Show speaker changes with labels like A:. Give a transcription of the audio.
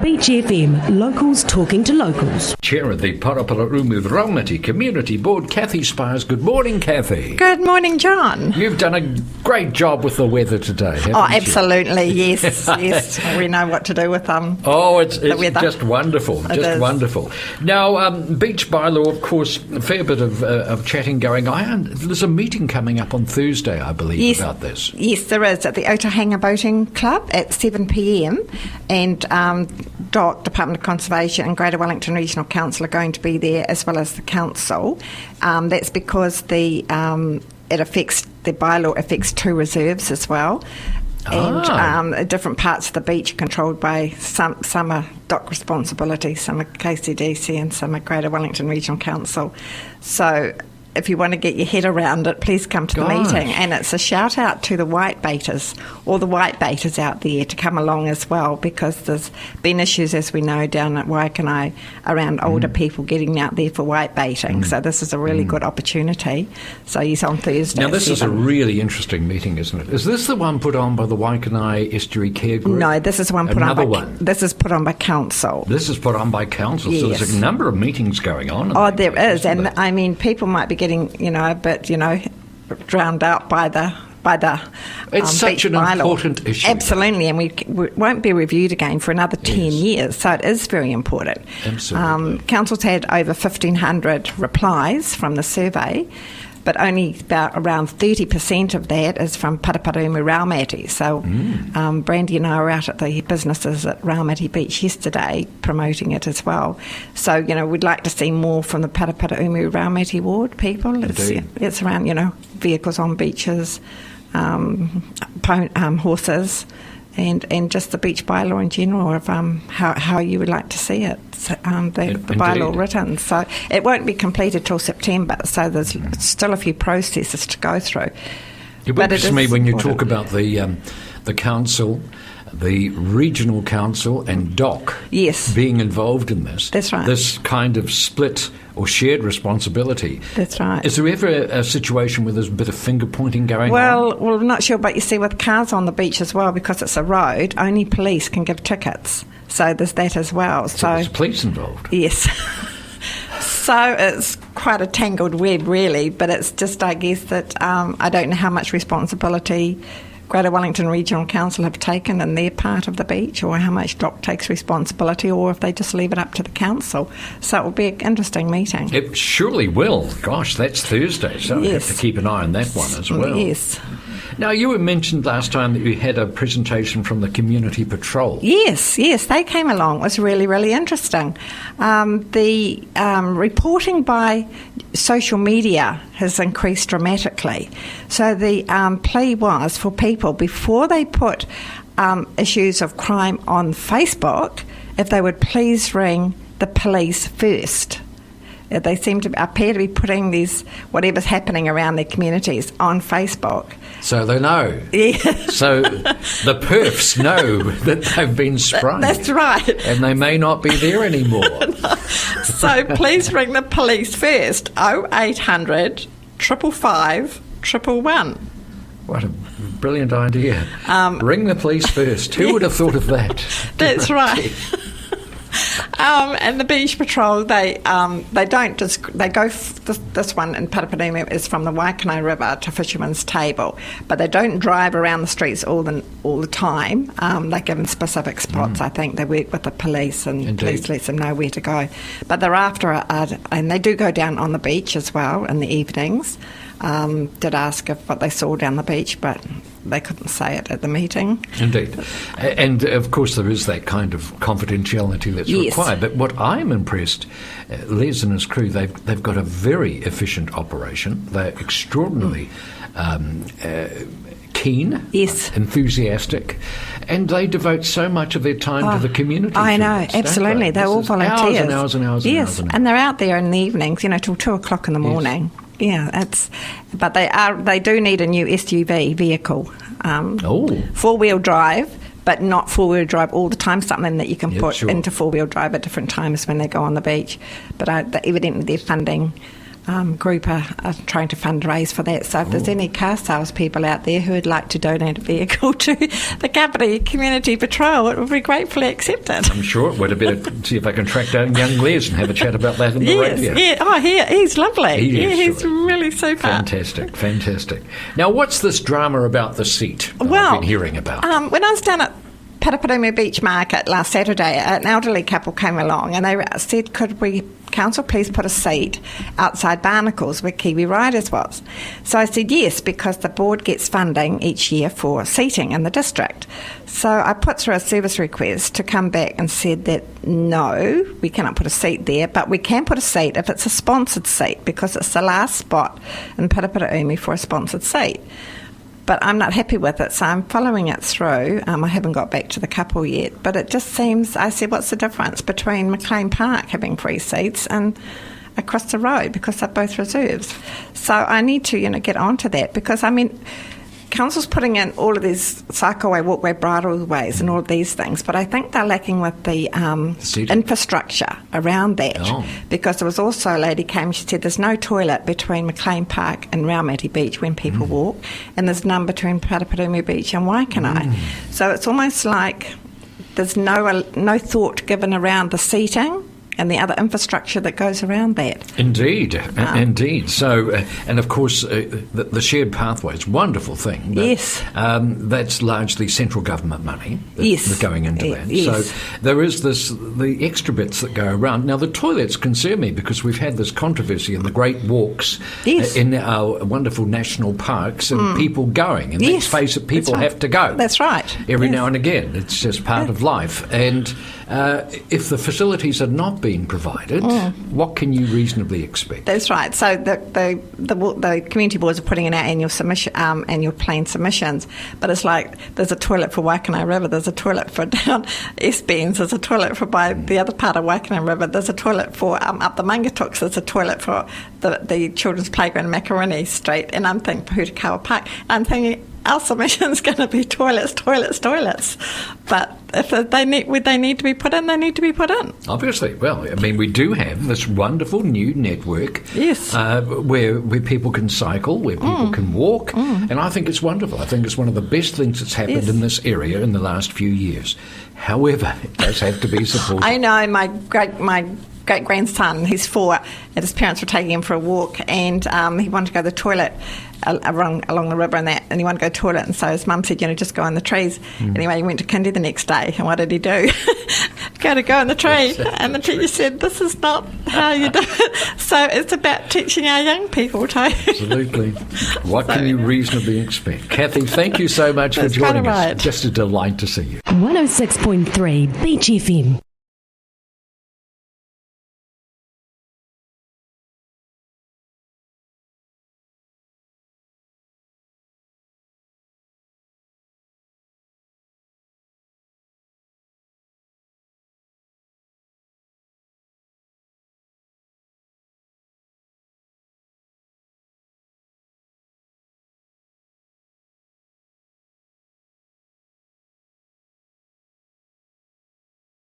A: Beach FM, locals talking to locals.
B: Chair of the Paraparaumu Raumati Community Board, Kathy Spiers. Good morning, Kathy.
C: Good morning, John.
B: You've done a great job with the weather today, haven't you?
C: Absolutely, yes, yes. We know what to do with
B: it's
C: the weather.
B: Just wonderful, wonderful. Now, beach bylaw, of course, a fair bit of chatting going on. There's a meeting coming up on Thursday, I believe, about this.
C: Yes, there is, at the Otahanga Boating Club at 7 p.m, and DOC, Department of Conservation, and Greater Wellington Regional Council are going to be there, as well as the council. That's because the bylaw affects two reserves as well. And different parts of the beach are controlled by some are DOC responsibility, some are KCDC, and some are Greater Wellington Regional Council. So if you want to get your head around it, please come to the meeting. And it's a shout out to the white baiters, all the white baiters out there, to come along as well, because there's been issues, as we know, down at Waikanai around older people getting out there for white baiting. So this is a really good opportunity. So he's on Thursday.
B: Now this is a really interesting meeting, isn't it? Is this the one put on by the Waikanai Estuary Care Group?
C: No, this is one put on by This is put on by council.
B: This is put on by council. Yes. So there's a number of meetings going on.
C: There is, and I mean, people might be getting, a bit, drowned out by the
B: it's such an important issue.
C: Absolutely, and we won't be reviewed again for another 10 years, so it is very important.
B: Absolutely.
C: Council's had over 1,500 replies from the survey, but only around 30% of that is from Paraparaumu Raumati. So Brandy and I were out at the businesses at Raumati Beach yesterday promoting it as well. So, we'd like to see more from the Paraparaumu Raumati ward people. It's around, vehicles on beaches, horses, and just the beach bylaw in general of how you would like to see it, the bylaw written. So it won't be completed till September, so there's still a few processes to go through.
B: It interests me when you talk about the council, the regional council and DOC being involved in this.
C: That's right.
B: This kind of split or shared responsibility.
C: That's right.
B: Is there ever a situation where there's a bit of finger pointing going on?
C: Well, I'm not sure, but you see, with cars on the beach as well, because it's a road, only police can give tickets. So there's that as well.
B: So there's police involved?
C: Yes. So it's quite a tangled web, really, but it's just, I guess, that I don't know how much responsibility Greater Wellington Regional Council have taken in their part of the beach, or how much DOC takes responsibility, or if they just leave it up to the council. So it will be an interesting meeting.
B: It surely will. Gosh, that's Thursday, so I have to keep an eye on that one as well.
C: Yes.
B: Now, you were mentioned last time that you had a presentation from the Community Patrol.
C: Yes, they came along. It was really, really interesting. The reporting by social media has increased dramatically. So the plea was for people, before they put issues of crime on Facebook, if they would please ring the police first. They seem to appear to be putting whatever's happening around their communities on Facebook. So
B: they know.
C: Yeah.
B: So the perfs know that they've been sprung.
C: That's right.
B: And they may not be there anymore.
C: So please ring the police first. 0800 555 111.
B: What a brilliant idea. Ring the police first. Who would have thought of that?
C: That's right. And the Beach Patrol, they don't just, they go, this one in Paraparaumu is from the Waikanai River to Fisherman's Table, but they don't drive around the streets all the time. They give them specific spots. I think they work with the police, and police lets them know where to go. But they're after, and they do go down on the beach as well in the evenings. Did ask what they saw down the beach, but they couldn't say it at the meeting.
B: Indeed. And, of course, there is that kind of confidentiality that's required. But what I'm impressed, Les and his crew, they've got a very efficient operation. They're extraordinarily keen, enthusiastic, and they devote so much of their time to the community.
C: I know, absolutely. They're all volunteers.
B: Hours and hours and hours and hours.
C: And they're out there in the evenings, till 2 o'clock in the morning. Yeah, but they do need a new SUV vehicle, 4-wheel drive, but not 4-wheel drive all the time. Something that you can put into 4-wheel drive at different times when they go on the beach. But evidently they're funding group are trying to fundraise for that. So if there's any car sales people out there who would like to donate a vehicle to the Raumati Community Patrol, it would be gratefully accepted.
B: I'm sure it would have better see if I can track down young Les and have a chat about that in the radio.
C: Yeah. Oh, he's lovely. He's really super.
B: Fantastic. Now, what's this drama about the seat that I've been hearing about?
C: When I was down at Paraparaumu Beach Market last Saturday, an elderly couple came along and they said, could council please put a seat outside Barnacles where Kiwi Riders was? So I said yes, because the board gets funding each year for seating in the district. So I put through a service request to come back and said that no, we cannot put a seat there, but we can put a seat if it's a sponsored seat, because it's the last spot in Paraparaumu for a sponsored seat. But I'm not happy with it, so I'm following it through. I haven't got back to the couple yet, but it just seems, I said, what's the difference between McLean Park having free seats and across the road, because they're both reserves. So I need to, get onto that, because, council's putting in all of these cycleway, walkway, bridleways and all of these things, but I think they're lacking with the infrastructure around that. Because there was also a lady came, she said there's no toilet between McLean Park and Raumati Beach when people walk, and there's none between Paraparaumu Beach and Waikanae. So it's almost like there's no thought given around the seating and the other infrastructure that goes around that.
B: Indeed. So, and of course, the shared pathways, wonderful thing. But,
C: yes.
B: That's largely central government money that's going into that.
C: Yes.
B: So there is the extra bits that go around. Now, the toilets concern me because we've had this controversy in the great walks in our wonderful national parks and people going. And let's face it, people have to go.
C: That's right.
B: Every now and again. It's just part of life. And if the facilities are not being provided, what can you reasonably expect?
C: That's right. So the community boards are putting in our annual plan submissions, but it's like there's a toilet for Waikanae River, there's a toilet for down East Bends, there's a toilet for by the other part of Waikanae River, there's a toilet for up the Mangatuks, there's a toilet for the children's playground in Makaroni Street, and I'm thinking Pahutakawa Park. I'm thinking our submission's going to be toilets. But if they need to be put in, they need to be put in.
B: Obviously. Well, we do have this wonderful new network where people can cycle, where people can walk, and I think it's wonderful. I think it's one of the best things that's happened in this area in the last few years. However, it does have to be supported.
C: I know my great-grandson, he's 4, and his parents were taking him for a walk, and he wanted to go to the toilet along the river and he wanted to go to the toilet, and so his mum said, just go in the trees. Anyway, he went to kindy the next day, and what did he do? go in the tree, and the teacher said, this is not how you do it. So it's about teaching our young people too.
B: Absolutely. What can you reasonably expect? Kathy, thank you so much for joining us. Just a delight to see you.
A: 106.3 Beach FM.